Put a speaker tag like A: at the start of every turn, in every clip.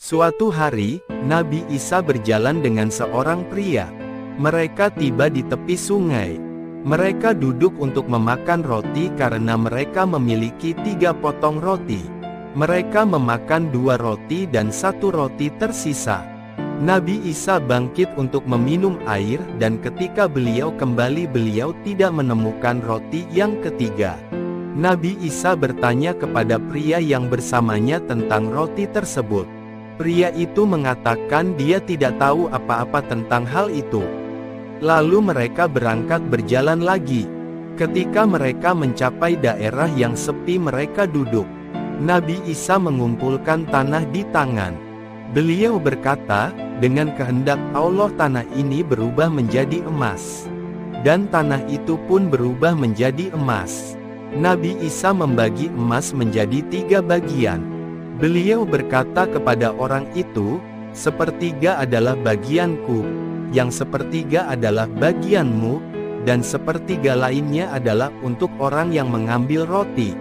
A: Suatu hari, Nabi Isa berjalan dengan seorang pria. Mereka tiba di tepi sungai. Mereka duduk untuk memakan roti karena mereka memiliki 3 potong roti. Mereka memakan 2 roti dan 1 roti tersisa. Nabi Isa bangkit untuk meminum air dan ketika beliau kembali beliau tidak menemukan roti yang ketiga. Nabi Isa bertanya kepada pria yang bersamanya tentang roti tersebut. Pria itu mengatakan dia tidak tahu apa-apa tentang hal itu. Lalu mereka berangkat berjalan lagi. Ketika mereka mencapai daerah yang sepi mereka duduk. Nabi Isa mengumpulkan tanah di tangan. Beliau berkata, dengan kehendak Allah tanah ini berubah menjadi emas. Dan tanah itu pun berubah menjadi emas. Nabi Isa membagi emas menjadi 3 bagian. Beliau berkata kepada orang itu, sepertiga adalah bagianku, yang sepertiga adalah bagianmu, dan sepertiga lainnya adalah untuk orang yang mengambil roti.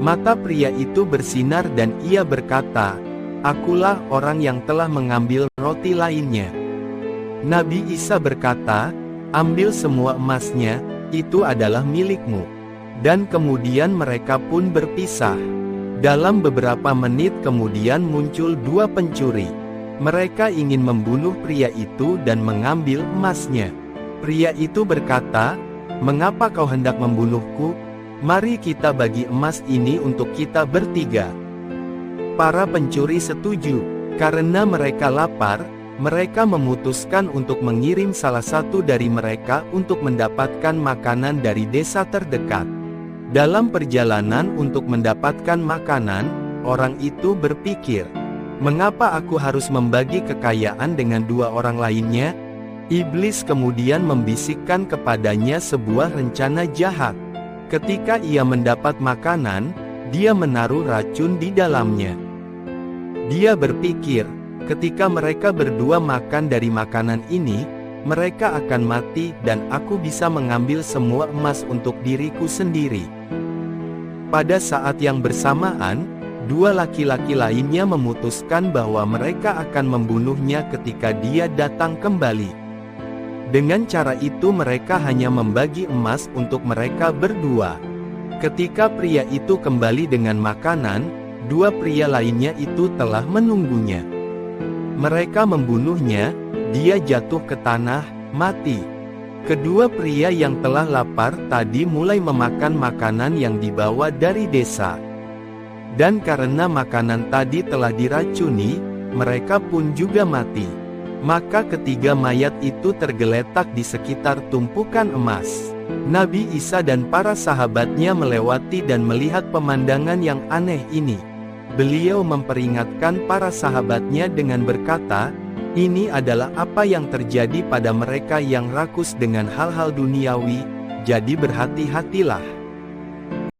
A: Mata pria itu bersinar dan ia berkata, akulah orang yang telah mengambil roti lainnya. Nabi Isa berkata, ambil semua emasnya, itu adalah milikmu. Dan kemudian mereka pun berpisah. Dalam beberapa menit kemudian muncul 2 pencuri. Mereka ingin membunuh pria itu dan mengambil emasnya. Pria itu berkata, mengapa kau hendak membunuhku? Mari kita bagi emas ini untuk kita bertiga. Para pencuri setuju. Karena mereka lapar, mereka memutuskan untuk mengirim salah satu dari mereka untuk mendapatkan makanan dari desa terdekat. Dalam perjalanan untuk mendapatkan makanan, orang itu berpikir, mengapa aku harus membagi kekayaan dengan 2 orang lainnya? Iblis kemudian membisikkan kepadanya sebuah rencana jahat. Ketika ia mendapat makanan, dia menaruh racun di dalamnya. Dia berpikir, ketika mereka berdua makan dari makanan ini, mereka akan mati dan aku bisa mengambil semua emas untuk diriku sendiri. Pada saat yang bersamaan, 2 laki-laki lainnya memutuskan bahwa mereka akan membunuhnya ketika dia datang kembali. Dengan cara itu mereka hanya membagi emas untuk mereka berdua. Ketika pria itu kembali dengan makanan, 2 pria lainnya itu telah menunggunya. Mereka membunuhnya, dia jatuh ke tanah, mati. Kedua pria yang telah lapar tadi mulai memakan makanan yang dibawa dari desa. Dan karena makanan tadi telah diracuni, mereka pun juga mati. Maka ketiga mayat itu tergeletak di sekitar tumpukan emas. Nabi Isa dan para sahabatnya melewati dan melihat pemandangan yang aneh ini. Beliau memperingatkan para sahabatnya dengan berkata, ini adalah apa yang terjadi pada mereka yang rakus dengan hal-hal duniawi, jadi berhati-hatilah.